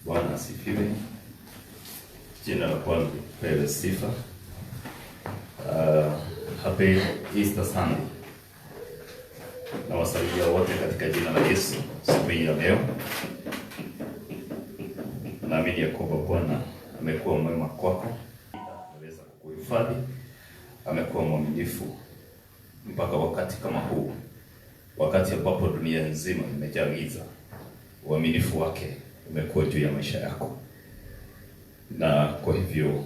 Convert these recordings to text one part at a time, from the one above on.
Bwana asifiwe. Jina la Bwana lipewe sifa. Happy Easter Sunday. Na wasalimia wote katika jina la Yesu siku hii ya leo. Naamini ya kwamba Bwana amekuwa mwema kwako. Ameweza kukuhifadhi. Amekuwa mwaminifu mpaka wakati kama huu. Wakati ambapo dunia nzima imejaa giza. Uaminifu wake umekuwa juu ya maisha yako. Na kwa hivyo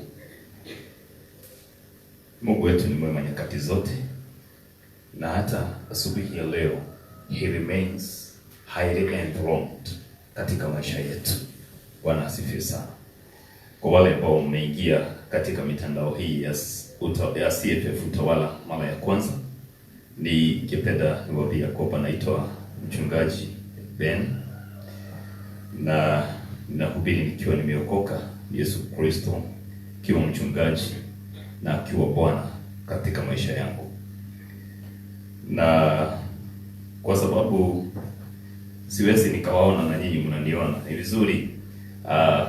Mungu wetu ni mwema nyakati zote, na hata asubuhi ya leo he remains highly enthroned katika maisha yetu. Bwana asifiwe sana. Kwa wale ambao umeingia katika mitandao hii ya CFF Utawala mara ya kwanza, ningependa niwaambie kwamba naitwa mchungaji Ben, na ninahubiri nikiwa nimeokoka Yesu Kristo kiwa mchungaji na kiwa Bwana katika maisha yangu. Na kwa sababu siwezi nikawaona na nyinyi mnaniona, ni vizuri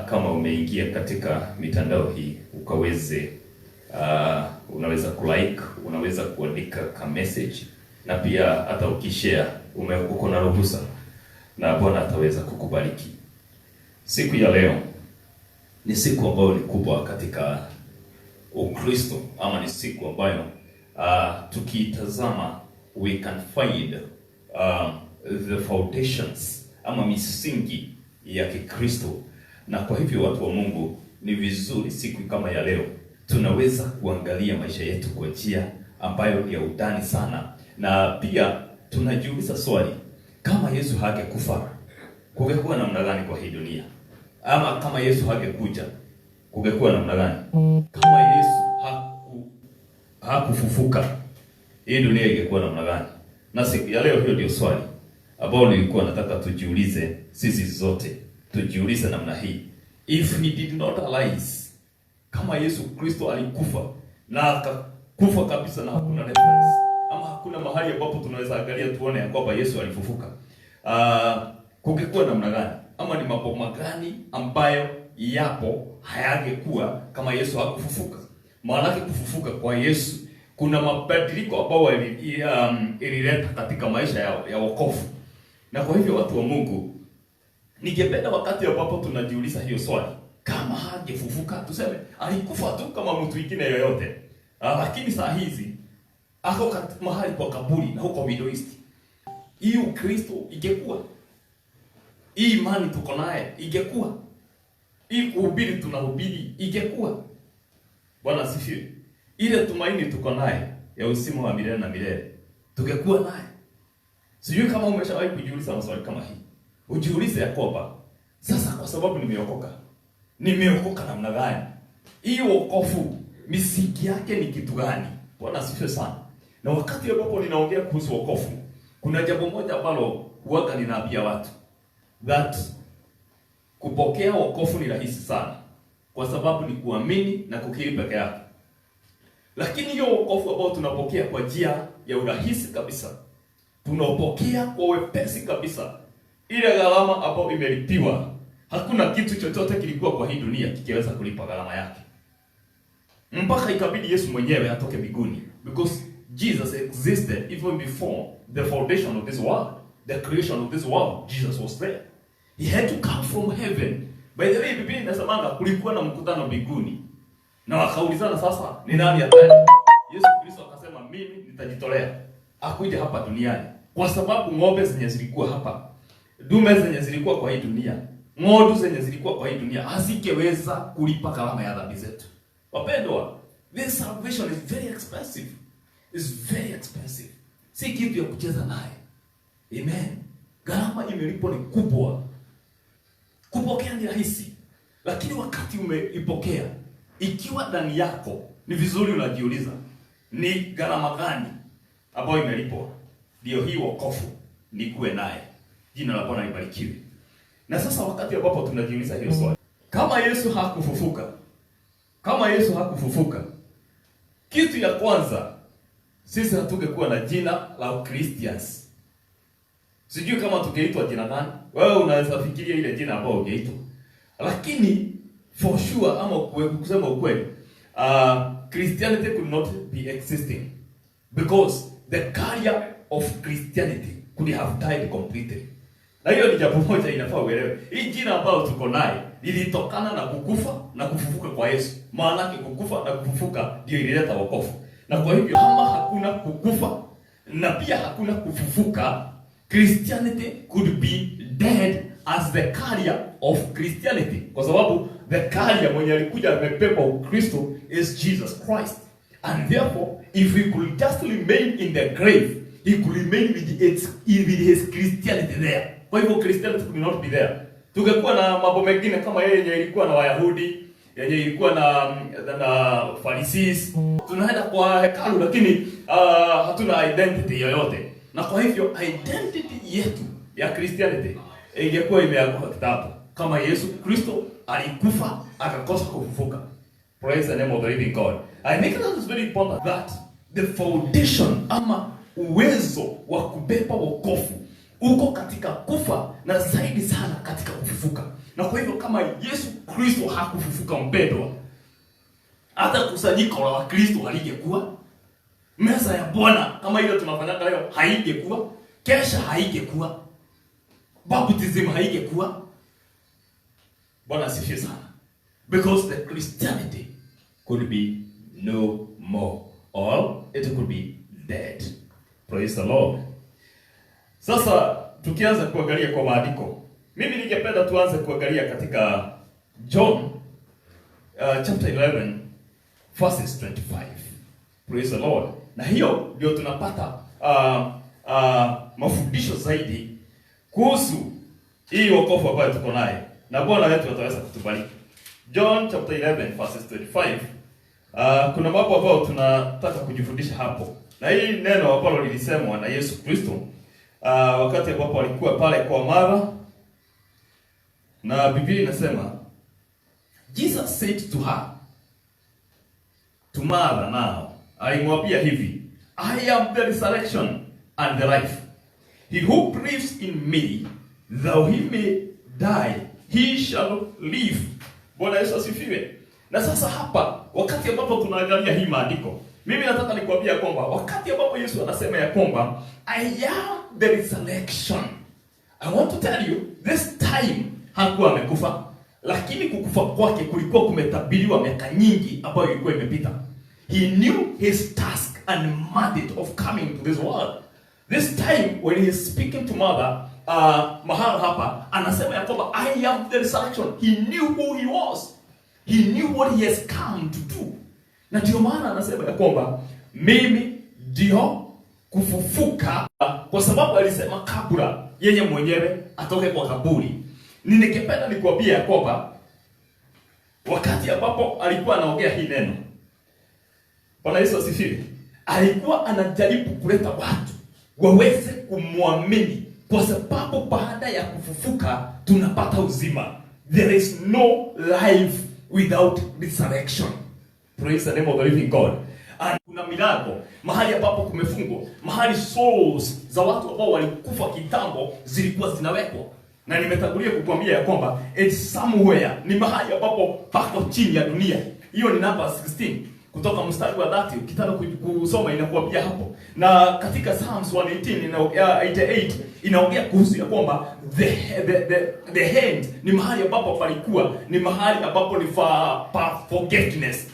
kama umeingia katika mitandao hii ukaweze unaweza kulike, unaweza kuandika ka message, na pia hata ukishare uko na ruhusa, na Bwana ataweza kukubariki. Siku ya leo ni siku ambayo ni kubwa katika Ukristo, ama ni siku ambayo tukitazama we can find the foundations ama misingi ya Kikristo. Na kwa hivyo watu wa Mungu, ni vizuri siku kama ya leo tunaweza kuangalia maisha yetu kwa njia ambayo ni ya undani sana, na pia tunajiuliza swali, kama Yesu hangekufa kungekuwa namna gani kwa hii dunia? Ama kama Yesu hangekuja kungekuwa namna gani? Kama Yesu hakufufuka hii dunia ingekuwa namna gani? Na siku ya leo hiyo ndio swali ambao nilikuwa nataka tujiulize, sisi zote tujiulize namna hii. If he did not arise, kama Yesu Kristo alikufa na akakufa kabisa na hakuna reference, ama hakuna mahali ambapo tunaweza angalia tuone ya kwamba Yesu alifufuka, kungekuwa namna gani? Ama ni mambo magani ambayo yapo hayangekuwa kama Yesu hakufufuka? Maana kufufuka kwa Yesu kuna mabadiliko ambayo ilileta katika maisha ya wokovu. Na kwa hivyo watu wa Mungu, ningependa wakati ambapo tunajiuliza hiyo swali, kama hangefufuka, tuseme alikufa tu kama mtu mwingine yoyote, lakini saa hizi ako mahali kwa kaburi na huko Middle East, hii Ukristo ingekuwa, hii imani tuko naye ingekuwa, hii kuhubiri tunahubiri ingekuwa. Bwana asifiwe. Ile tumaini tuko naye ya uzima wa milele na milele tungekuwa naye. Sijui kama umeshawahi kujiuliza maswali kama hii. Ujiulize ya kwamba sasa, kwa sababu nimeokoka namna gani? Hii wokovu misingi yake ni kitu gani? Bwana asifiwe sana. Na wakati ambapo ninaongea kuhusu wokovu, kuna jambo moja ambalo huaga ninaambia watu, that kupokea wokovu ni rahisi sana, kwa sababu ni kuamini na kukiri peke yake. Lakini hiyo wokovu ambao tunapokea kwa njia ya urahisi kabisa, tunapokea kwa wepesi kabisa, ile gharama ambayo imelipiwa, hakuna kitu chochote kilikuwa kwa hii dunia kikiweza kulipa gharama yake, mpaka ikabidi Yesu mwenyewe atoke mbinguni, because Jesus existed even before the foundation of this world, the creation of this world. Jesus was there. He had to come from heaven. By the way, Biblia inasema kulikuwa na mkutano mbinguni, na wakaulizana, sasa ni nani ataenda? Yesu Kristo akasema, mimi nitajitolea akuja hapa duniani, kwa sababu ng'ombe zenye zilikuwa hapa, dume zenye zilikuwa kwa hii dunia, ng'ondu zenye zilikuwa kwa hii dunia hazingeweza kulipa gharama ya dhambi zetu. Wapendwa, this salvation is very expensive. It's very expensive. Si kitu ya kucheza naye. Amen. Gharama imelipwa ni kubwa. Kupokea ni rahisi, lakini wakati umeipokea ikiwa ndani yako, ni vizuri unajiuliza, ni gharama gani ambayo imelipwa ndio hii wokovu nikuwe naye. Jina la Bwana libarikiwe. Na sasa wakati ambapo tunajiuliza hiyo swali, kama Yesu hakufufuka, kitu ya kwanza, sisi hatungekuwa na jina la Christians. Sijui kama tungeitwa jina gani. Wewe unaweza fikiria ile jina ambalo ungeitwa. Lakini for sure, ama kusema ukweli, Christianity could not be existing because the carrier of Christianity could have died completely. Na hiyo ni jambo moja inafaa uelewe. Hii jina ambayo tuko naye lilitokana na kukufa na kufufuka kwa Yesu. Maana yake kukufa na kufufuka ndio ilileta wokovu. Na kwa hivyo kama hakuna kukufa na pia hakuna kufufuka, Christianity could be dead as the carrier of Christianity. Kwa sababu the carrier mwenye alikuja amebeba Ukristo is Jesus Christ. And therefore, if he could just remain in the grave, he could remain with his Christianity there. Kwa hivyo Christianity could not be there. Tungekuwa na mambo mengine kama yeye yenye ilikuwa na Wayahudi, yenye ilikuwa na Pharisees. Tunaenda kwa hekalu lakini hatuna identity yoyote. Na kwa hivyo identity yetu ya Christianity ingekuwa imeanguka kitabu. Kama Yesu Kristo alikufa akakosa kufufuka. Praise the name of the living God. I think that is very important that the foundation ama uwezo wa kubeba wokovu uko katika kufa na zaidi sana katika kufufuka. Na kwa hivyo kama Yesu Kristo hakufufuka, mpendwa, hata kusanyiko la Wakristo halingekuwa, meza ya Bwana kama ile tunafanya leo haingekuwa, kesha haingekuwa, baptism haingekuwa. Bwana asifiwe sana. Because the Christianity could be no more, or it could be dead. Praise the Lord. Sasa tukianza kuangalia kwa maandiko, mimi ningependa tuanze kuangalia katika John chapter 11 verses 25. Praise the Lord. Na hiyo ndio tunapata mafundisho zaidi kuhusu hii wokovu ambayo tuko naye, na Bwana wetu ataweza kutubariki. John chapter 11 verses 25. Kuna mambo ambayo tunataka kujifundisha hapo. Na hii neno ambalo lilisemwa na Yesu Kristo wakati ambapo alikuwa pale kwa Mara, na Biblia inasema Jesus said to her, to Mara now, alimwambia hivi, I am the resurrection and the life. He who believes in me, though he may die, he shall live. Bwana Yesu asifiwe. Na sasa hapa wakati ambapo tunaangalia hii maandiko, mimi nataka nikwambia kwamba wakati ambapo Yesu anasema ya kwamba I am the resurrection, I want to tell you this time hakuwa amekufa, lakini kukufa kwake kulikuwa kumetabiriwa miaka nyingi ambayo ilikuwa imepita. He knew his task and mandate of coming to this world. This time when he is speaking to Mother, mahali hapa anasema ya kwamba I am the resurrection. He knew who he was. He knew what he has come to do. Na ndio maana anasema ya kwamba mimi ndio kufufuka, kwa sababu alisema kabla yeye mwenyewe atoke kwa kaburi. Ningependa nikuambia ya kwamba wakati ambapo alikuwa anaongea hii neno, Bwana Yesu asifiwe, alikuwa anajaribu kuleta watu waweze kumwamini, kwa sababu baada ya kufufuka tunapata uzima. There is no life without resurrection. Praise the name of the living God. And kuna milango mahali ambapo kumefungwa, mahali souls za watu ambao walikufa kitambo zilikuwa zinawekwa. Na nimetangulia kukuambia ya kwamba it's somewhere, ni mahali ambapo pako chini ya dunia. Hiyo ni namba 16 kutoka mstari wa 30, ukitaka kusoma inakuambia hapo. Na katika Psalms 118 inaongea kuhusu ya kwamba the hand ni mahali ambapo palikuwa, ni mahali ambapo ni forgetfulness,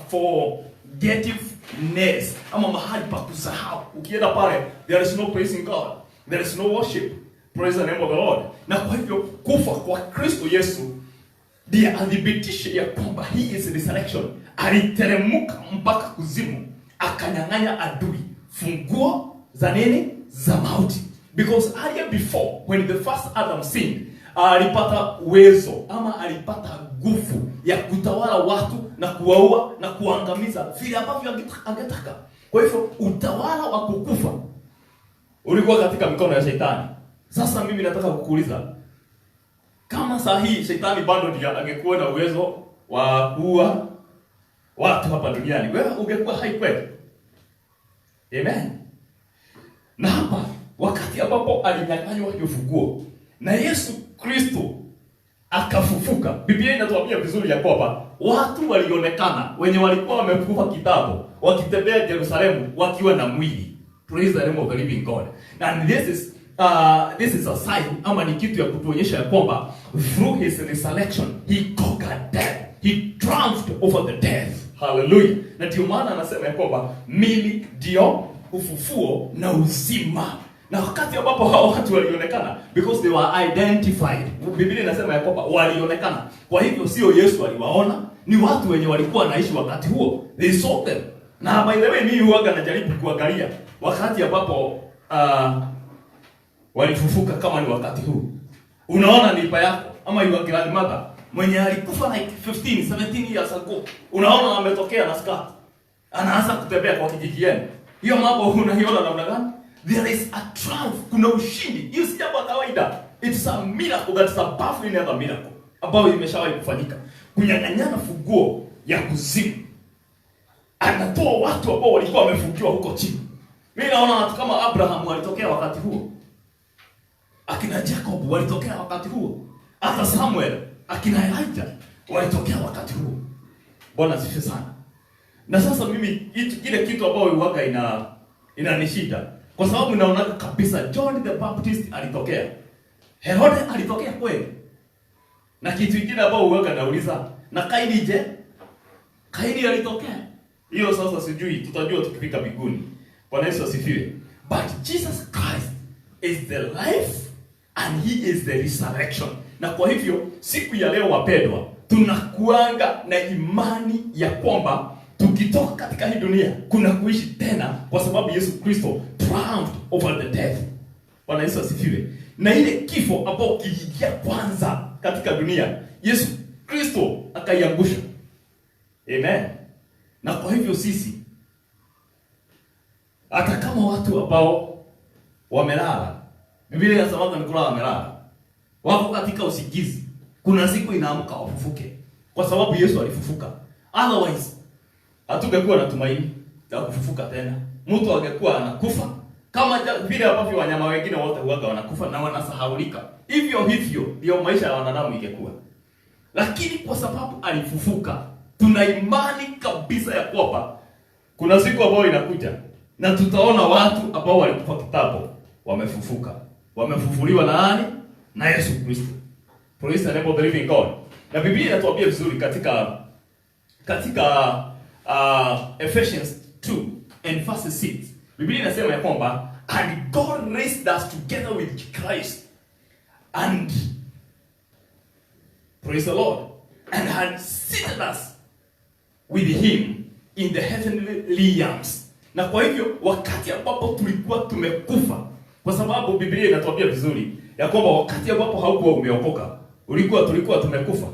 forgetfulness, ama mahali pa kusahau. Ukienda pale, there is no praising God, there is no worship. Praise the name of the Lord. Na kwa hivyo kufa kwa Kristo Yesu ndiye adhibitisha ya kwamba he is resurrection. Aliteremka mpaka kuzimu, akanyang'anya adui funguo za nini? Za mauti. Because earlier before, when the first Adam sinned, alipata uwezo ama alipata nguvu ya kutawala watu na kuwaua na kuangamiza vile ambavyo angetaka. Kwa hivyo utawala wa kukufa ulikuwa katika mikono ya Shetani. Sasa mimi nataka kukuuliza, kama saa hii Shetani bado ndiye angekuwa na uwezo wa kuua watu hapa duniani, wewe ungekuwa hai kweli? Amen. Na hapa wakati ambapo alinyang'anywa hiyo funguo na Yesu Kristo akafufuka. Biblia inatuambia vizuri ya kwamba watu walionekana wenye walikuwa wamekufa kitambo wakitembea Yerusalemu wakiwa na mwili. Praise the name of the living God. And this is a sign, ama ni kitu ya kutuonyesha ya kwamba through his resurrection he conquered death. He triumphed over the death. Hallelujah. Na ndio maana anasema ya kwamba mimi ndio ufufuo na uzima. Na wakati ambapo hao watu walionekana, because they were identified, Biblia inasema ya kwamba walionekana. Kwa hivyo sio Yesu aliwaona, ni watu wenye walikuwa naishi wakati huo. They saw them. Na by the way, mimi huaga najaribu kuangalia wakati ambapo walifufuka kama ni wakati huu. Unaona nipa yako ama your grandmother mwenye alikufa like 15, 17 years ago. Unaona ametokea na skirt. Anaanza kutembea kwa kijiji yenu. Hiyo mambo unaiona namna gani? There is a triumph. Kuna ushindi. Hiyo si jambo kawaida. It's a miracle that is above any other miracle ambayo imeshawahi kufanyika. Kunyang'anyana funguo ya kuzimu. Anatoa watu ambao walikuwa wamefungiwa huko chini. Mimi naona watu kama Abraham walitokea wakati huo. Akina Jacob walitokea wakati huo. Hata Samuel, akina Elijah walitokea wakati huo. Bwana asifiwe sana. Na sasa mimi ile kitu ambayo huaga inanishida. Kwa sababu naona kabisa John the Baptist alitokea. Herode alitokea kweli. Na kitu kingine ambao huaga nauliza, na Kaini je? Kaini alitokea. Hiyo sasa sijui, tutajua tukifika mbinguni. Bwana Yesu asifiwe. But Jesus Christ is the life and he is the resurrection. Na kwa hivyo siku ya leo wapendwa, tunakuanga na imani ya kwamba tukitoka katika hii dunia kuna kuishi tena, kwa sababu Yesu Kristo triumphed over the death. Bwana Yesu asifiwe. Na ile kifo ambao kiliingia kwanza katika dunia, Yesu Kristo akaiangusha. Amen. Na kwa hivyo sisi, hata kama watu ambao wamelala, Biblia inasema ni kulala wamelala, wako katika usingizi, kuna siku inaamka wafufuke, kwa sababu Yesu alifufuka. Otherwise hatungekuwa na tumaini la kufufuka tena. Mtu angekuwa anakufa kama vile ambavyo wanyama wengine wote huaga wanakufa na wanasahaulika. Hivyo ndio maisha ya wanadamu ingekuwa. Lakini kwa sababu alifufuka, tuna imani kabisa ya kwamba kuna siku ambayo inakuja na tutaona watu ambao walikufa kitambo wamefufuka. Wamefufuliwa na nani? Na Yesu Kristo. Praise the name of the living God. Na Biblia inatuambia vizuri katika Ephesians 2 and verse 6. Biblia inasema ya kwamba and God raised us together with Christ and praise the Lord and had seated us with him in the heavenly realms. Na kwa hivyo wakati ambapo tulikuwa tumekufa, kwa sababu Biblia inatuambia vizuri ya kwamba wakati ambapo haukuwa umeokoka, tulikuwa tumekufa.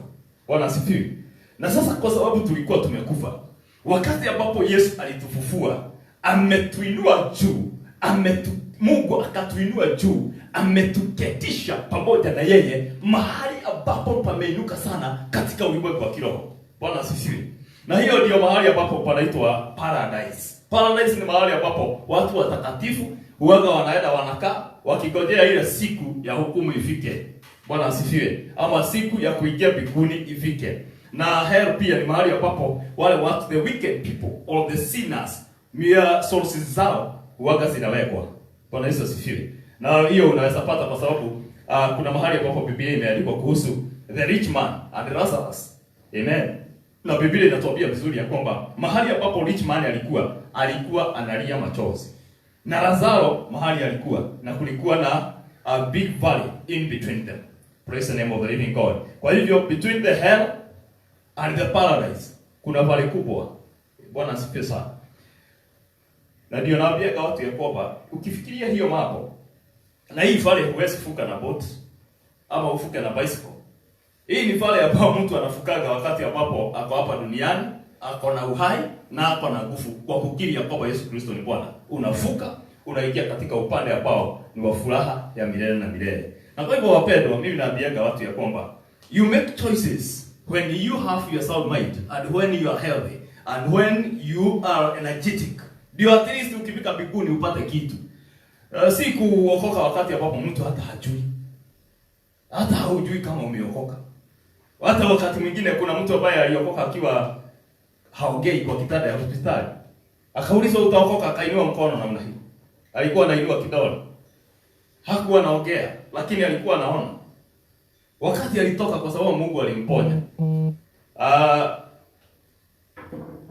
Bwana asifiwe. Na sasa kwa sababu tulikuwa tumekufa, wakati ambapo Yesu alitufufua, ametuinua juu, Mungu akatuinua juu, ametuketisha pamoja na yeye mahali ambapo pameinuka sana katika ulimwengu wa kiroho. Bwana asifiwe. Na hiyo ndio mahali ambapo panaitwa paradise. Paradise ni mahali ambapo watu watakatifu huaga wanaenda wanakaa wakigojea ile siku ya hukumu ifike. Bwana asifiwe. Ama siku ya kuingia mbinguni ifike. Na hell pia ni mahali ambapo wale watu, the wicked people or the sinners, mere sources zao huaga zinawekwa. Bwana Yesu asifiwe. Na hiyo unaweza pata kwa sababu kuna mahali ambapo Biblia imeandikwa kuhusu the rich man and Lazarus. Amen. Na Biblia inatuambia vizuri ya kwamba mahali ambapo rich man alikuwa analia machozi. Na Lazaro mahali alikuwa, na kulikuwa na a big valley in between them. Praise the name of the living God. Kwa hivyo between the hell and the paradise kuna valley kubwa. Bwana asifiwe sana. Na ndio naambia watu ya kwamba ukifikiria hiyo mambo, na hii valley huwezi kufuka na boat ama ufuke na bicycle. Hii ni valley ambapo mtu anafukaga wakati ambapo ako hapa duniani, ako na uhai na ako na nguvu kwa kukiri ya kwamba Yesu Kristo ni Bwana. Unafuka, unaingia katika upande ambao ni wa furaha ya milele na milele. Na kwa hivyo wapendwa, mimi naambiaga watu ya kwamba you make choices when you have your sound mind and when you are healthy and when you are energetic. Ndio at least ukifika mbinguni upate kitu. Si kuokoka wakati ambapo mtu hata hajui. Hata hujui kama umeokoka. Hata wakati mwingine kuna mtu ambaye aliokoka akiwa haongei kwa kitanda ya hospitali. Akaulizwa utaokoka, akainua mkono namna hii. Alikuwa anainua kidole. Hakuwa anaongea, lakini alikuwa anaona. Wakati alitoka kwa sababu Mungu alimponya.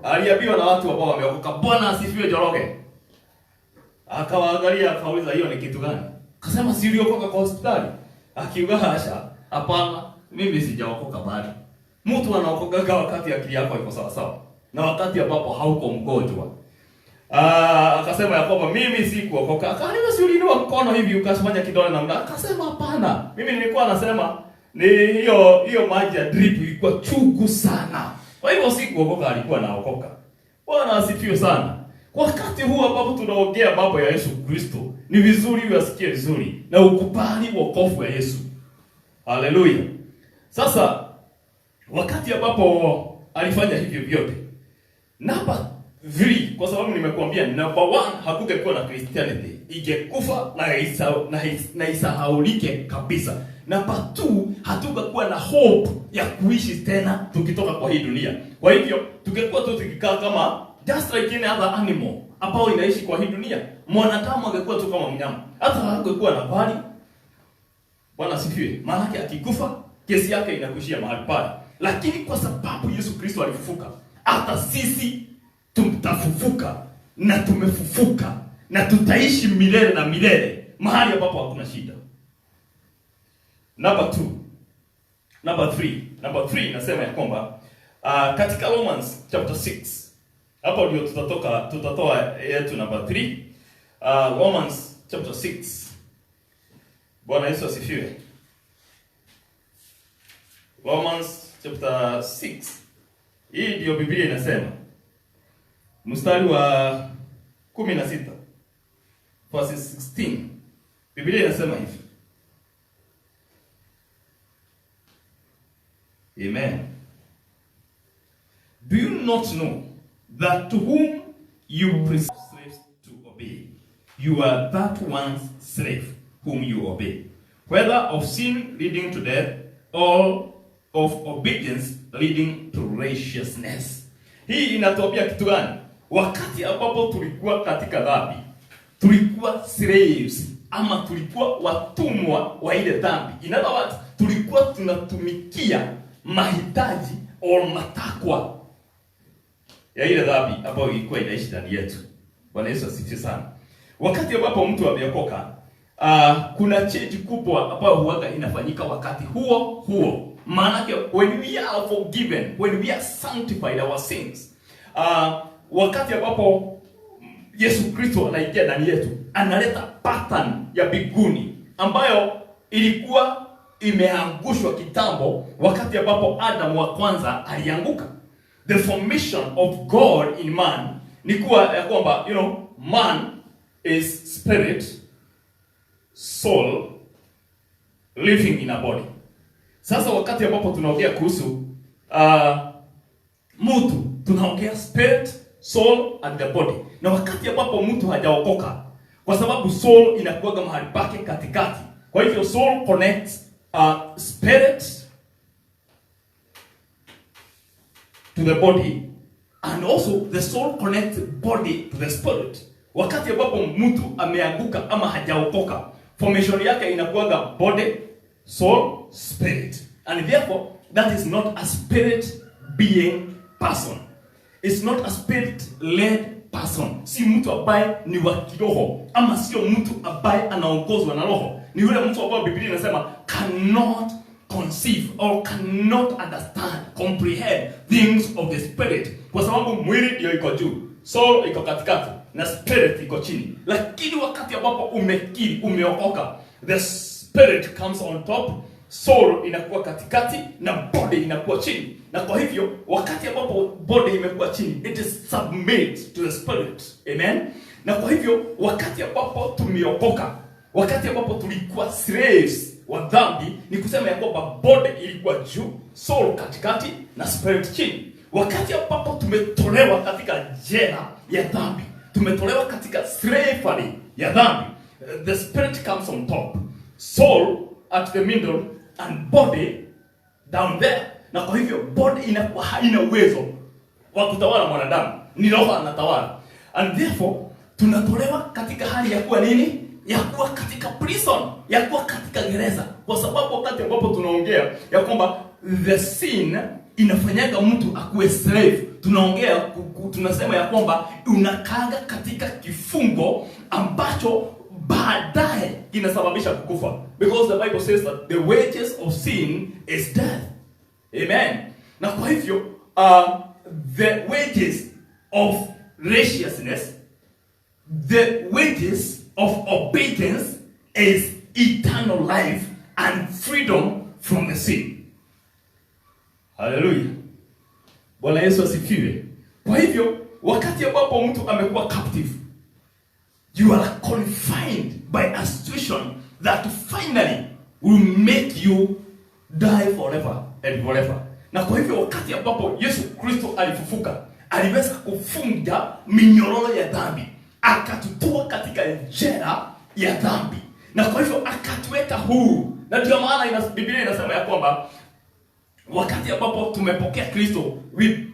Aliambiwa na watu ambao wameokoka, Bwana asifiwe Njoroge. Akawaangalia akauliza hiyo ni kitu gani? Akasema si uliokoka kwa hospitali. Akiuga hasha, hapana, mimi sijaokoka bado. Mtu anaokoka wakati akili yako iko sawa sawa na wakati ambapo hauko mgonjwa. Akasema ya kwamba mimi si kuokoka. Akaniambia si uliinua mkono hivi ukafanya kidole namna. Akasema hapana. Mimi nilikuwa nasema ni hiyo maji ya drip ilikuwa chungu sana. Kwa hivyo si kuokoka, alikuwa anaokoka. Bwana asifiwe sana. Wakati huu ambapo tunaongea mambo ya Yesu Kristo, ni vizuri usikie vizuri na ukubali wokovu wa Yesu. Haleluya. Sasa wakati ambapo alifanya hivyo vyote, namba 3, kwa sababu nimekuambia number 1 hakungekuwa na Christianity, ingekufa na isahaulike kabisa. Number 2, hatungekuwa na hope ya kuishi tena tukitoka kwa hii dunia. Kwa hivyo tungekuwa tu tukikaa kama just like any other animal ambao inaishi kwa hii dunia. Mwanadamu angekuwa tu kama mnyama, hata hangekuwa na bali. Bwana asifiwe. Maana yake akikufa kesi yake inakuishia mahali pale. Lakini kwa sababu Yesu Kristo alifufuka, hata sisi tutafufuka na tumefufuka na tutaishi milele na milele mahali ambapo hakuna shida. Number 3 inasema ya kwamba katika Romans chapter 6, hapo ndio tutatoa yetu number 3. Romans chapter 6. Bwana Yesu asifiwe. Romans chapter 6. Hii ndio Biblia inasema. Mstari wa 16. Verse 16. Biblia inasema hivi. Amen. Do you not know that to whom you prescribe slaves to obey, you are that one's slave whom you obey, whether of sin leading to death or of obedience leading to righteousness. Hii inatuambia kitu gani? Wakati ambapo tulikuwa katika dhambi, tulikuwa slaves ama tulikuwa watumwa wa ile dhambi. In other words, tulikuwa tunatumikia mahitaji au matakwa ya ile dhambi ambayo ilikuwa inaishi ndani yetu. Bwana Yesu asifiwe sana. Wakati ambapo mtu ameokoka, kuna change kubwa ambayo huaga inafanyika wakati huo. Maana when we are forgiven, when we are sanctified our sins, wakati ambapo Yesu Kristo anaingia ndani yetu, analeta pattern ya biguni ambayo ilikuwa imeangushwa kitambo wakati ambapo Adam wa kwanza alianguka. The formation of God in man ni kuwa ya kwamba man is spirit, soul, living in a body. Sasa wakati ambapo tunaongea kuhusu mtu, tunaongea spirit, soul and the body. Na wakati ambapo mtu hajaokoka, kwa sababu soul inakuwa mahali pake katikati. Kwa hivyo soul connects spirit to the body, and also the soul connects body to the spirit. Wakati ambapo mtu ameanguka ama hajaokoka, formation yake inakuwa body, soul, spirit. And therefore, that is not a spirit being person. It's not a spirit-led person. Si mtu ambaye ni wa kiroho, ama sio mtu ambaye anaongozwa na roho. Ni yule mtu ambaye Biblia inasema cannot conceive or cannot understand, comprehend things of the spirit. Kwa sababu mwili ndio iko juu, soul iko katikati na spirit iko chini. Lakini wakati ambapo umekiri, umeokoka, the spirit comes on top, soul inakuwa katikati na body inakuwa chini. Na kwa hivyo wakati ambapo body imekuwa chini, it is submit to the spirit. Amen. Na kwa hivyo wakati ambapo tumeokoka, wakati ambapo tulikuwa slaves wa dhambi, ni kusema ya kwamba body ilikuwa juu, soul katikati na spirit chini. Wakati ambapo tumetolewa katika jela ya dhambi, tumetolewa katika slavery ya dhambi, the spirit comes on top, soul at the middle and body down there. Na kwa hivyo body inakuwa haina uwezo wa kutawala mwanadamu, ni roho anatawala. And therefore tunatolewa katika hali ya kuwa nini? Ya kuwa katika prison, ya kuwa katika gereza. Kwa sababu wakati ambapo tunaongea ya kwamba the sin inafanyaga mtu akuwe slave, tunasema ya kwamba unakanga katika kifungo ambacho baadaye inasababisha kukufa. Because the Bible says that the wages of sin is death. Amen. Na kwa hivyo the wages of righteousness, the wages of obedience is eternal life and freedom from the sin. Hallelujah. Bwana Yesu asifiwe. Kwa hivyo wakati ambapo mtu amekuwa captive, you are confined by a situation that finally will make you die forever and forever. Na kwa hivyo wakati ambapo Yesu Kristo alifufuka, aliweza kufunga minyororo ya dhambi, akatutoa katika jela ya dhambi, na kwa hivyo akatuweka huru. Na ndio maana Biblia inasema ya kwamba wakati ambapo tumepokea Kristo,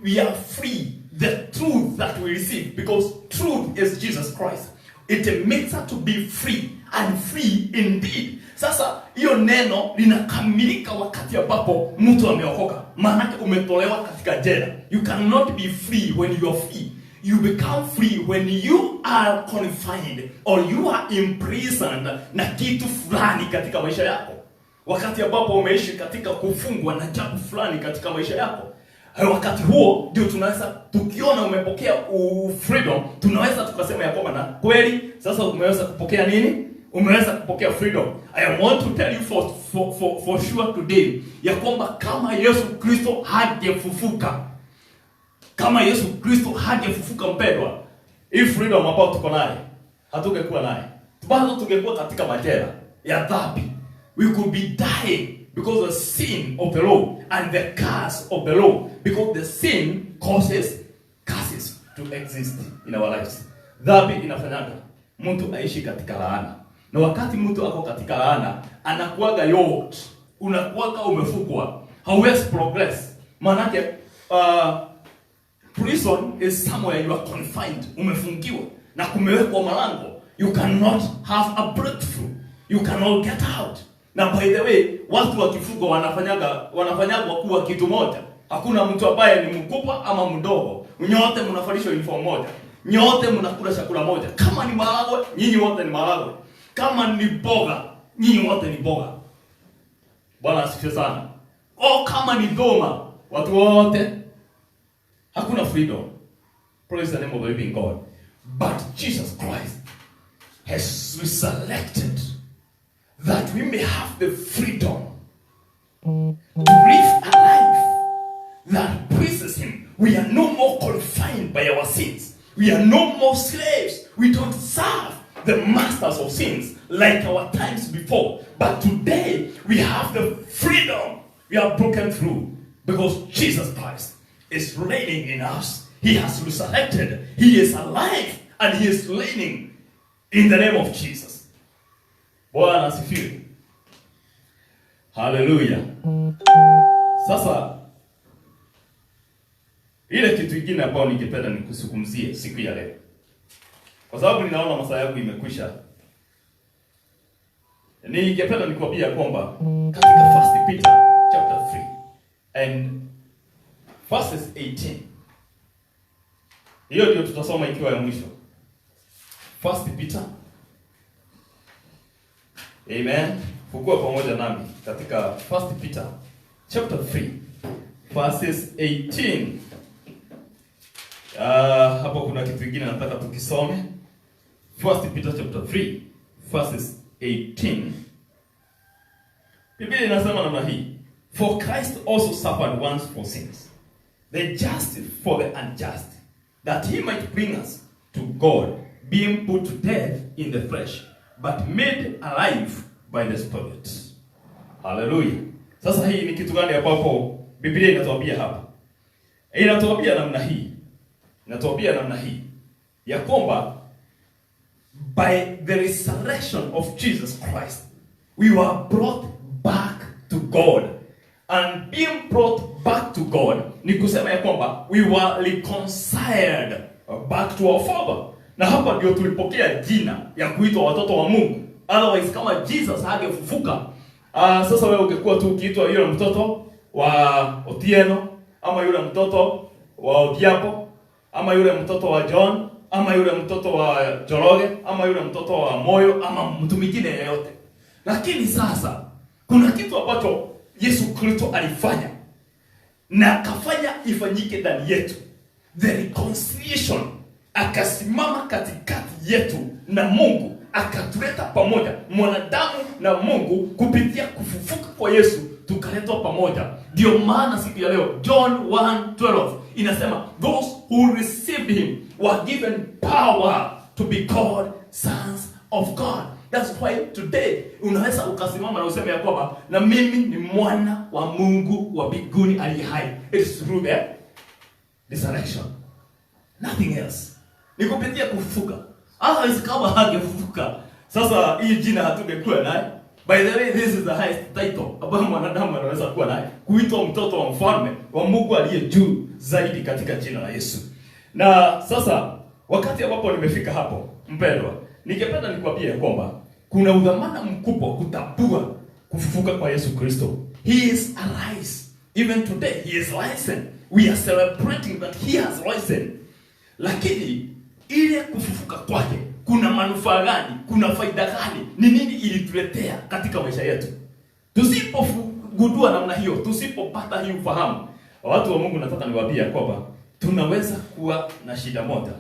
we are free. The truth that we receive, because truth is Jesus Christ, it makes us to be free and free indeed. Sasa hiyo neno linakamilika wakati ambapo mtu ameokoka. Maana umetolewa katika jela. You cannot be free when you are free. You become free when you are confined or you are imprisoned na kitu fulani katika maisha yako. Wakati ambapo umeishi katika kufungwa na jambo fulani katika maisha yako, wakati huo ndio tunaweza, tukiona umepokea freedom, tunaweza tukasema ya kwamba na kweli sasa umeweza kupokea nini? Umeweza kupokea freedom. I want to tell you for sure today ya kwamba kama Yesu Kristo hajafufuka, kama Yesu Kristo hajafufuka mpendwa, hii freedom ambayo tuko nayo hatungekuwa nayo. Bado tungekuwa katika majela ya dhambi. We could be dying because of the sin of the law and the curse of the law, because the sin causes curses to exist in our lives. Dhambi inafanyaga mtu aishi katika laana. Na wakati mtu ako katika laana, anakuaga yoked, unakuaga umefungwa, hauwezi progress. Manake prison is somewhere you are confined, umefungiwa na kumewekwa malango. You cannot have a breakthrough, you cannot get out. Na by the way, watu wakifungwa wanafanyagwa kuwa kitu moja. Hakuna mtu ambaye ni mkubwa ama mdogo. Nyote mnavalishwa uniform moja. Nyote mnakula chakula moja. Kama ni maharagwe, nyinyi wote ni maharagwe. Kama ni boga, nyinyi wote ni boga. Bwana asifiwe sana. Kama ni doma, watu wote, hakuna freedom. Praise the name of the living God. But Jesus Christ has resurrected that we may have the freedom to live a life that pleases Him. We are no more confined by our sins. We are no more slaves. We don't serve the masters of sins like our times before. But today we have the freedom. We are broken through because Jesus Christ is reigning in us. He has resurrected. He is alive and He is reigning in the name of Jesus. Bwana asifiwe. Hallelujah. Sasa ile kitu kingine ambacho ningependa nikusukumzie siku ya leo, kwa sababu ninaona masaa yangu imekwisha, ningependa nikwambia kwamba katika 1 Peter chapter 3 and verses 18, hiyo ndio tutasoma ikiwa ya mwisho. 1 Peter, amen. Fungua pamoja nami katika 1 Peter chapter 3 verses 18. Hapo kuna kitu kingine nataka tukisome. 1 Peter chapter 3 verses 18. Biblia inasema namna hii: For Christ also suffered once for sins, the just for the unjust, that He might bring us to God, being put to death in the flesh, but made alive by the Spirit. Hallelujah. Sasa hii ni kitu gani ambapo Biblia inatuambia hapa? Inatuambia namna hii. Inatuambia namna hii ya kwamba by the resurrection of Jesus Christ, we were brought back to God and being brought back to God ni kusema ya kwamba we were reconciled back to our Father. Na hapa ndio tulipokea jina ya kuitwa watoto wa Mungu. Otherwise kama Jesus hangefufuka, sasa wewe ungekuwa tu ukiitwa yule mtoto wa Otieno, ama yule mtoto wa Odhiambo, ama yule mtoto wa John, ama yule mtoto wa Joroge, ama yule mtoto wa Moyo, ama mtu mwingine yeyote. Lakini sasa kuna kitu ambacho Yesu Kristo alifanya na akafanya ifanyike ndani yetu. The reconciliation. Akasimama katikati yetu na Mungu, akatuleta pamoja mwanadamu na Mungu kupitia kufufuka kwa Yesu, tukaletwa pamoja. Ndio maana siku ya leo John 1:12 inasema those who received him were given power to be called sons of God. That's why today unaweza ukasimama na useme ya kwamba na mimi ni mwana wa Mungu wa mbinguni aliye hai. It is through the resurrection. Nothing else. Ni kupitia kufufuka. Otherwise kama hangefufuka, sasa hii jina hatungekuwa naye. By the way, this is the highest title ambayo mwanadamu anaweza kuwa naye, kuitwa mtoto wa mfalme wa Mungu aliye juu zaidi katika jina la Yesu. Na sasa wakati ambapo nimefika hapo, mpendwa, ningependa nikwambie kwamba kuna udhamana mkubwa kutambua kufufuka kwa Yesu Kristo. He is arise. Even today he is risen. We are celebrating that he has risen. Lakini ile kufufuka kwake kuna manufaa gani? Kuna faida gani? Ni nini ilituletea katika maisha yetu? Tusipogundua namna hiyo, tusipopata hii ufahamu, watu wa Mungu, nataka niwaambie kwamba tunaweza kuwa na shida moja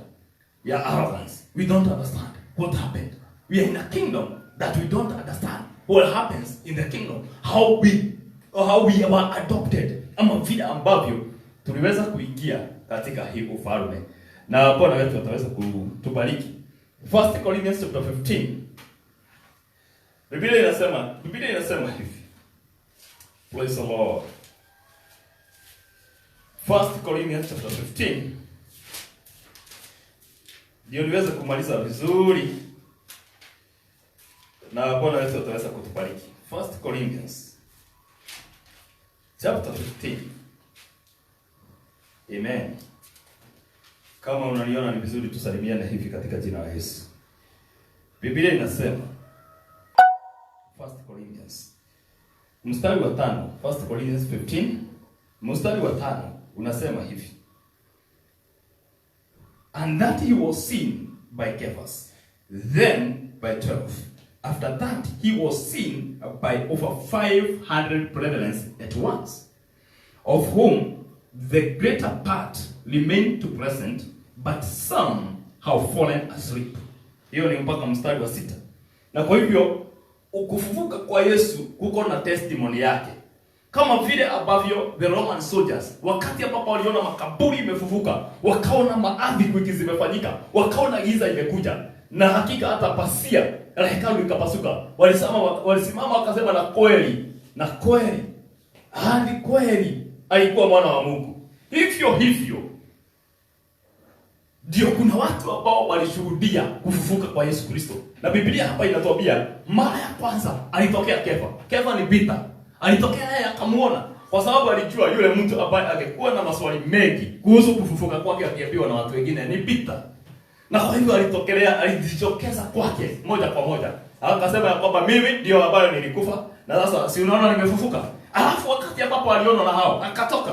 ya arrogance. We don't understand what happened. We are in a kingdom that we don't understand what happens in the kingdom. How we were adopted, ama vile ambavyo tuliweza kuingia katika hii ufalme. Na Bwana wetu ataweza kutubariki. 1 Corinthians chapter 15. Biblia inasema hivi. Praise the Lord. 1 Corinthians chapter 15. Ndio niweze kumaliza vizuri. Na Bwana wetu ataweza kutubariki. 1 Corinthians chapter 15. Amen. Kama unaniona ni vizuri tusalimiane hivi katika jina la Yesu. Biblia inasema 1 Corinthians mstari wa 5, 1 Corinthians 15 mstari wa 5 unasema hivi. And that he was seen by Cephas, then by 12. After that he was seen by over 500 brethren at once, of whom the greater part remain to present, but some have fallen asleep. Hiyo ni mpaka mstari wa 6. Na kwa hivyo ukufufuka kwa Yesu kuko na testimony yake. Kama vile ambavyo the Roman soldiers wakati ambapo waliona makaburi imefufuka, wakaona maadhi kwiki zimefanyika, wakaona giza imekuja, na hakika hata pasia la hekalu likapasuka, walisimama wakasema na kweli hadi kweli alikuwa mwana wa Mungu. Hivyo ndio kuna watu ambao walishuhudia kufufuka kwa Yesu Kristo. Na Biblia hapa inatuambia mara ya kwanza alitokea Kefa. Kefa ni Peter. Alitokea yeye akamuona, kwa sababu alijua yule mtu ambaye angekuwa na maswali mengi kuhusu kufufuka kwake akiambiwa na watu wengine ni Peter. Na kwa hivyo alijitokeza kwake moja kwa moja. Akasema ya kwamba mimi ndio ambaye nilikufa na sasa si unaona nimefufuka. Alafu wakati ambapo aliona na hao akatoka.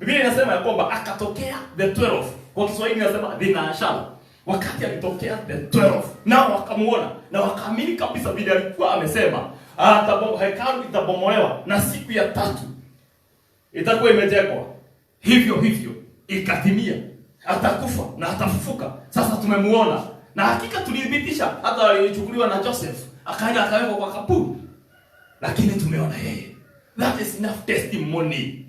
Biblia inasema ya kwamba akatokea the 12. Kwa Kiswahili inasema dinashara. Wakati alitokea the 12, nao wakamuona na wakaamini kabisa vile alikuwa amesema, hekalu itabomolewa na siku ya 3 itakuwa imejengwa. Hivyo ikatimia. Atakufa na atafufuka. Sasa tumemuona. Na hakika tulithibitisha, hata alichukuliwa na Joseph, akaenda akawekwa kwa kaburi. Lakini tumeona yeye. That is enough testimony.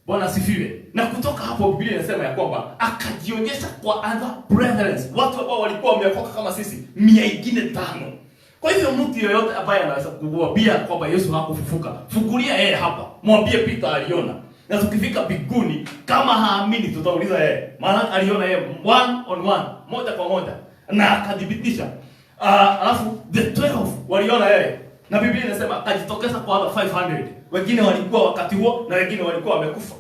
Bwana sifiwe. Na kutoka hapo Biblia inasema ya kwamba akajionyesha kwa other brethren, watu ambao walikuwa wameokoka kama sisi 500. Kwa hivyo mtu yeyote ambaye anaweza kukuambia kwamba Yesu hakufufuka, fungulia yeye hapa. Mwambie Peter aliona. Na tukifika mbinguni kama haamini tutauliza yeye. Maana aliona yeye one on one, moja kwa moja, na akadhibitisha. Alafu the 12 waliona yeye. Na Biblia inasema akajitokeza kwa other 500. wengine walikuwa wakati huo na wengine walikuwa wamekufa.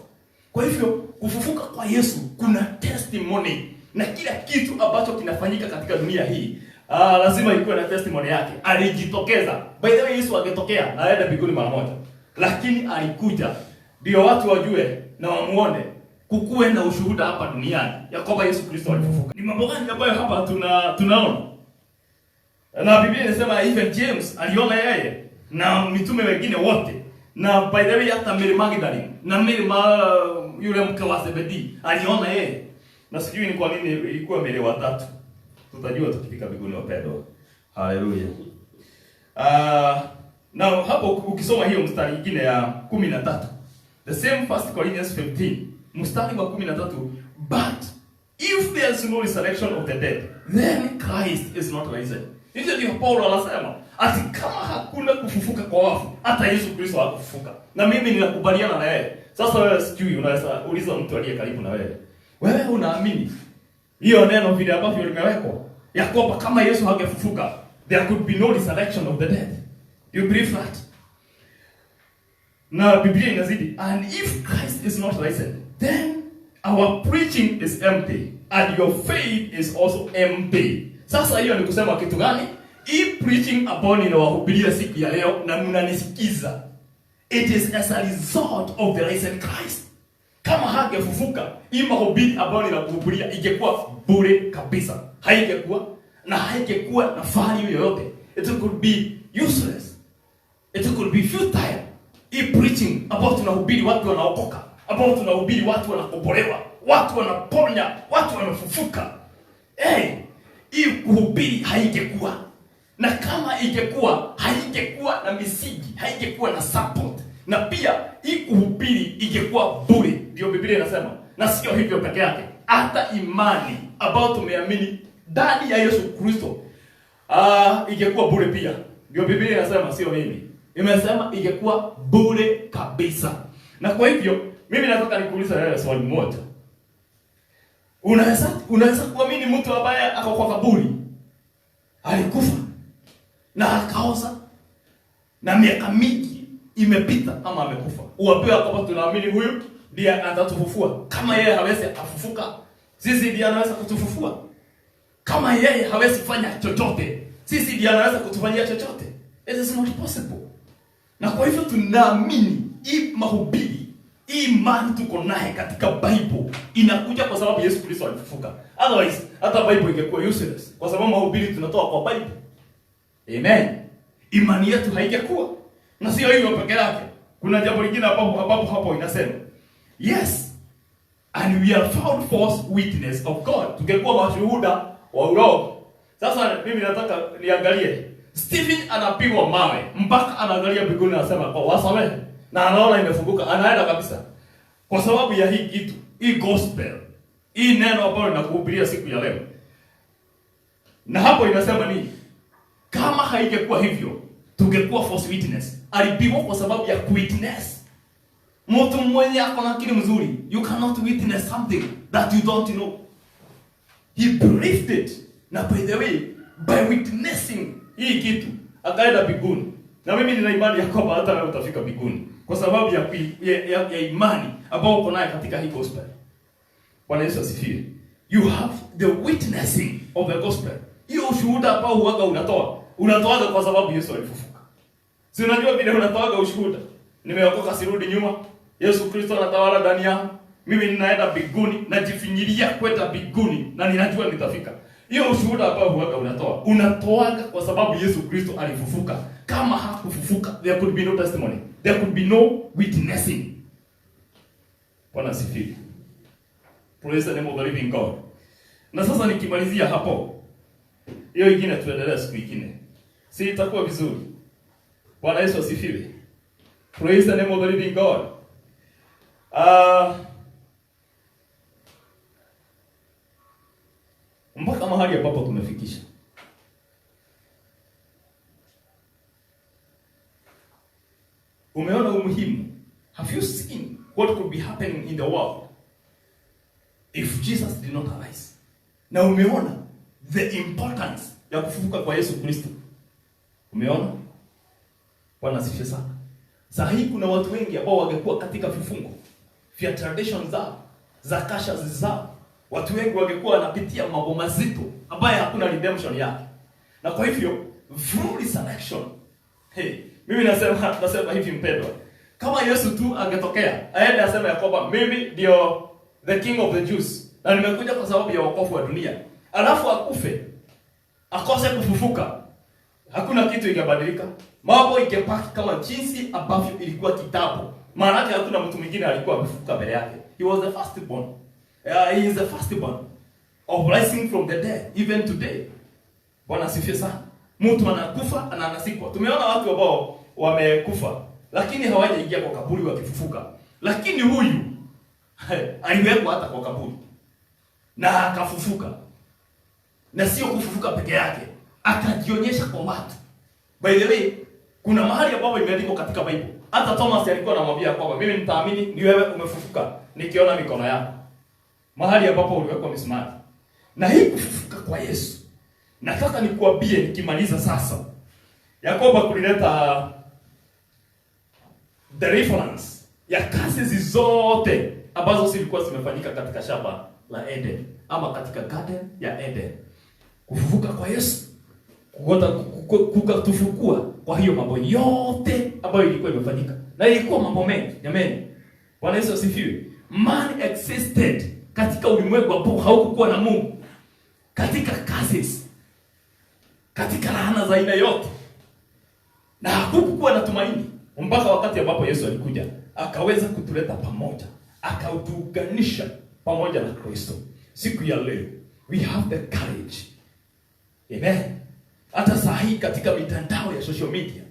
Kwa hivyo kufufuka kwa Yesu kuna testimony, na kila kitu ambacho kinafanyika katika dunia hii lazima ikuwe na testimony yake. Alijitokeza. By the way, Yesu angetokea na aende mbinguni mara moja, lakini alikuja ndio watu wajue na wamuone, kukuwe na ushuhuda hapa duniani ya kwamba Yesu Kristo alifufuka. Ni mambo gani ambayo hapa tunaona? Na Biblia inasema even James aliona yeye na mitume wengine wote, na by the way hata Mary Magdalene na Mary yule mke wa Zebedi aliona yeye. Na sijui ni kwa nini ilikuwa Mary watatu. Tutajua tukifika mbinguni wapendwa. Haleluya. Now hapo ukisoma hiyo mstari mwingine ya 13. The same 1 Corinthians 15, mstari wa 13, but if there is no resurrection of the dead, then Christ is not risen. Hiyo ndio Paulo anasema, ati kama hakuna kufufuka kwa wafu, hata Yesu Kristo hakufufuka. Na mimi ninakubaliana na yeye. Sasa wewe sijui unaweza uliza mtu aliye karibu na wewe. Wewe unaamini hiyo neno vile ambavyo limewekwa ya kwamba kama Yesu hangefufuka, there could be no resurrection of the dead? You believe that? Na Biblia inazidi, and if Christ is not risen, then our preaching is empty and your faith is also empty. Sasa hiyo ni kusema kitu gani? Hii preaching ambayo ninawahubiria siku ya leo na mnanisikiza, it is as a result of the risen Christ. Kama hangefufuka, hii mahubiri ambayo ninakuhubiria ingekuwa bure kabisa. Haingekuwa na value yoyote. It could be useless. It could be futile. Hii preaching ambao tunahubiri watu wanaokoka, ambao tunahubiri watu wanakombolewa, watu wanaponya, watu wanafufuka. Hii kuhubiri haingekuwa. Na kama ingekuwa, haingekuwa na misingi, haingekuwa na support. Na pia hii kuhubiri ingekuwa bure. Ndio Biblia inasema. Na sio hivyo peke yake. Hata imani ambao tumeamini ndani ya Yesu Kristo ingekuwa bure pia. Ndio Biblia inasema, sio mimi. Imesema ingekuwa bure kabisa. Na kwa hivyo mimi nataka nikuulize wewe swali moja. Unaweza kuamini mtu ambaye ako kwa kaburi, alikufa na akaoza na miaka mingi imepita ama amekufa, uwapewe kwamba tunaamini huyu ndiye atatufufua? Kama yeye hawezi kufufuka, sisi ndiye anaweza kutufufua. Kama yeye hawezi fanya chochote, sisi ndiye anaweza kutufanyia chochote. It is not possible. Na kwa hivyo tunaamini hii mahubiri, hii imani tuko naye katika Bible inakuja kwa sababu Yesu Kristo alifufuka. Otherwise hata Bible ingekuwa useless, kwa sababu mahubiri tunatoa kwa Bible. Amen. Imani yetu haingekuwa. Na sio hivyo peke yake. Kuna jambo lingine hapo inasema, yes, and we are found false witness of God. Tungekuwa mashuhuda wa uongo. Sasa mimi nataka niangalie Stephen anapigwa mawe mpaka anaangalia mbinguni, anasema kwa wasamehe, na anaona imefunguka, anaenda kabisa kwa sababu ya hii kitu, hii gospel, hii neno ambalo ninakuhubiria siku ya leo. Na hapo inasema nini? Kama haingekuwa hivyo, tungekuwa false witness. Alipigwa kwa sababu ya witness. Mtu mwenye ako na akili mzuri, you cannot witness something that you don't know. He believed it. Na by the way, by witnessing hii kitu akaenda mbinguni. Na mimi nina imani ya kwamba hata wewe utafika mbinguni kwa sababu ya imani ambayo uko nayo katika hii gospel. Bwana Yesu asifiwe. You have the witnessing of the gospel. Hiyo ushuhuda ambao huaga unatoaga kwa sababu Yesu alifufuka. Si unajua vile unatoaga ushuhuda? Nimeokoka, sirudi nyuma. Yesu Kristo anatawala ndani yangu. Mimi ninaenda mbinguni, najifinyilia kwenda mbinguni na ninajua nitafika. Hiyo ushuhuda ambao huaga unatoaga kwa sababu Yesu Kristo alifufuka. Kama hakufufuka, there could be no testimony. There could be no witnessing. Bwana asifiwe. Praise the name of the living God. Na sasa nikimalizia hapo, hiyo ingine tuendelee siku nyingine. Si itakuwa vizuri? Bwana Yesu asifiwe. Praise the name of the living God. Mpaka mahali ambapo tumefikisha. Umeona umuhimu? Have you seen what could be happening in the world if Jesus did not arise? Na umeona the importance ya kufufuka kwa Yesu Kristo? Umeona? Bwana asifiwe sana. Saa hii kuna watu wengi ambao wangekuwa katika vifungo vya tradition zao, za kasha zao. Watu wengi wangekuwa wanapitia mambo mazito ambayo hakuna redemption yake. Na kwa hivyo through resurrection, mimi nasema hivi mpendwa, kama Yesu tu angetokea aende aseme ya kwamba mimi ndio the king of the Jews na nimekuja kwa sababu ya wokovu wa dunia, alafu akufe akose kufufuka, hakuna kitu ingebadilika. Mambo ingepaki kama jinsi ambavyo ilikuwa kitambo. Maana yake hakuna mtu mwingine alikuwa amefufuka mbele yake. He was the firstborn. He is the firstborn of rising from the dead even today. Bwana asifiwe sana. Mtu anakufa na anasikwa. Tumeona watu ambao wamekufa lakini hawajaingia kwa kaburi wakifufuka. Lakini huyu aliwekwa hata kwa kaburi na akafufuka. Na sio kufufuka peke yake, akajionyesha kwa watu. By the way, kuna mahali ambapo imeandikwa katika Bible. Hata Thomas alikuwa anamwambia kwamba mimi nitaamini ni wewe umefufuka nikiona mikono yako. Mahali ambapo uliwekwa misumari. Na hii kufufuka kwa Yesu, nataka nikuambie nikimaliza sasa, Yakobo kulileta the reference ya kazi zote ambazo zilikuwa zimefanyika katika shamba la Eden ama katika garden ya Eden. Kufufuka kwa Yesu kukatufukua kwa hiyo mambo yote ambayo ilikuwa imefanyika. Na ilikuwa mambo mengi, jamani. Bwana Yesu asifiwe. Man existed katika ulimwengu ambao haukuwa na Mungu. Katika curses, katika laana za aina yote. Na hakukuwa na tumaini mpaka wakati ambapo Yesu alikuja, akaweza kutuleta pamoja, akautuunganisha pamoja na Kristo. Siku ya leo we have the courage. Amen. Hata saa hii katika mitandao ya social media,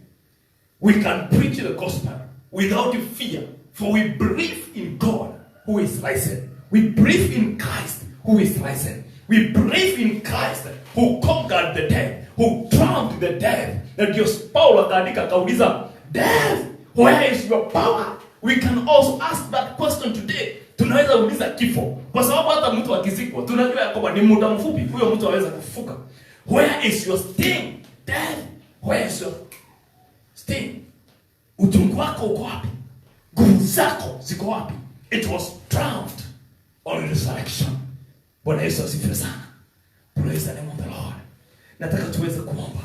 we can preach the gospel without fear, for we believe in God who is risen. We believe in Christ who is risen. We believe in Christ who conquered the death, who triumphed the death. Na ndio Paulo akaandika kauliza, death, where is your power? We can also ask that question today. Tunaweza uliza kifo, kwa sababu hata mtu akizikwa tunajua kwamba ni muda mfupi huyo mtu aweza kufufuka. Where is your sting? Death, where is your sting? Utungu wako uko wapi? Nguvu zako ziko wapi? It was triumphed on resurrection. Bwana Yesu asifiwe sana. Praise the name of the Lord. Nataka tuweze kuomba.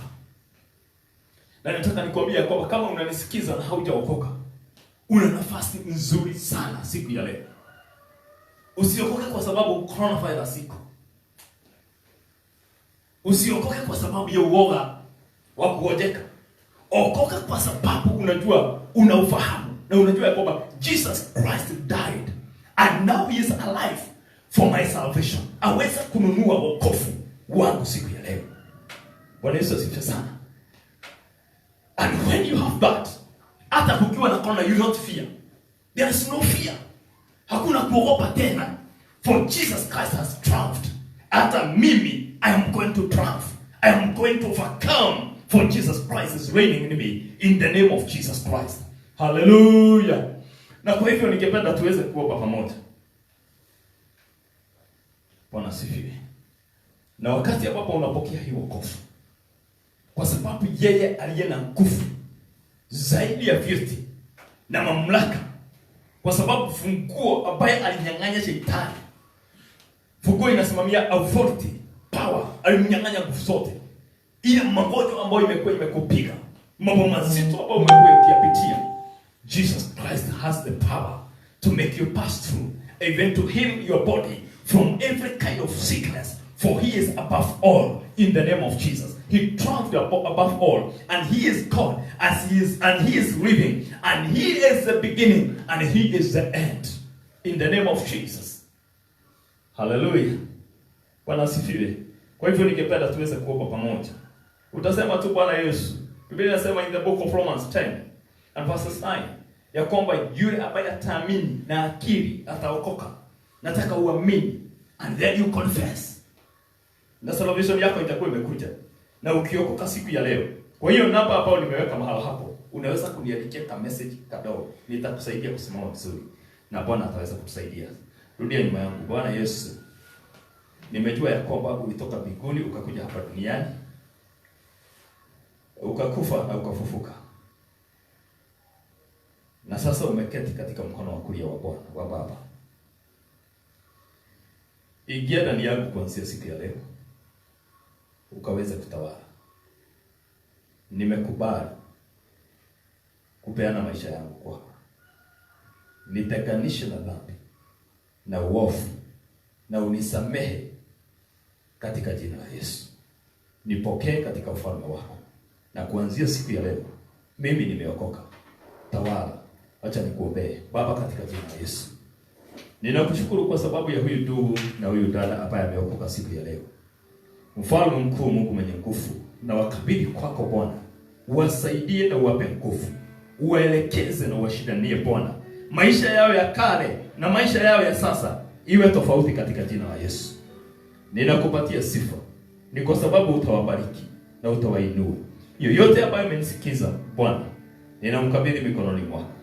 Na nataka nikwambie kwamba kama unanisikiza na haujaokoka, una nafasi nzuri sana siku ya leo. Usiokoke kwa sababu coronavirus iko. Usiokoke kwa sababu ya uoga wa kuojeka. Okoka kwa sababu unajua, unaufahamu na unajua kwamba Jesus Christ died and now he is alive for my salvation. Aweza kununua wokovu wangu siku ya leo. Bwana Yesu asifiwe sana. And when you have that, hata kukiwa na corona, you not fear. There is no fear. Hakuna kuogopa tena. For Jesus Christ has triumphed. Hata mimi, I am going to triumph. I am going to overcome. For Jesus Christ is reigning in me. In the name of Jesus Christ. Hallelujah. Na kwa hivyo ningependa tuweze kuomba pamoja. Bwana asifiwe. Na wakati ambapo unapokea hii wokovu, kwa sababu yeye aliye na nguvu zaidi ya vyote na mamlaka, kwa sababu funguo ambaye alinyang'anya shetani, funguo inasimamia authority, power, alimnyang'anya nguvu zote. Ile magonjwa ambayo imekupiga, mambo mazito ambayo umekuwa ukiyapitia, Jesus Christ has the power to make you pass through, even to heal your body from every kind of sickness. For he is above all in the name of Jesus. He triumphed above all, and he is God as he is, and he is living, and he is the beginning, and he is the end. In the name of Jesus. Hallelujah. Bwana asifiwe. Kwa hivyo ningependa tuweze kuomba pamoja. Utasema tu Bwana Yesu. Biblia inasema in the book of Romans 10 and verses 9 ya kwamba yule ambaye ataamini na akiri ataokoka. Nataka uamini and then you confess. Na salvation yako itakuwa imekuja. Na ukiokoka siku ya leo. Kwa hiyo namba ambayo nimeweka mahali hapo, unaweza kuniandikia ka message kadogo. Nitakusaidia kusimama vizuri. Na Bwana ataweza kutusaidia. Rudia nyuma yangu. Bwana Yesu, nimejua ya kwamba ulitoka mbinguni ukakuja hapa duniani, ukakufa na ukafufuka. Na sasa umeketi katika mkono wa kulia wa Bwana, wa Baba. Ingia ndani yangu kuanzia siku ya leo, ukaweze kutawala. Nimekubali kupeana maisha yangu kwako. Nitenganishe na dhambi na uovu, na unisamehe katika jina la Yesu. Nipokee katika ufalme wako. Na kuanzia siku ya leo mimi nimeokoka. Tawala. Acha nikuombee. Baba, katika jina la Yesu, ninakushukuru kwa sababu ya huyu ndugu na huyu dada ambaye ameokoka siku ya leo. Mfalme mkuu, Mungu mwenye nguvu, na wakabidhi kwako Bwana. Uwasaidie na uwape nguvu. Uwaelekeze na uwashindanie Bwana. Maisha yao ya kale na maisha yao ya sasa iwe tofauti katika jina la Yesu. Ninakupatia sifa. Ni kwa sababu utawabariki na utawainua. Yoyote ambaye amenisikiza Bwana, ninamkabidhi mikononi mwako.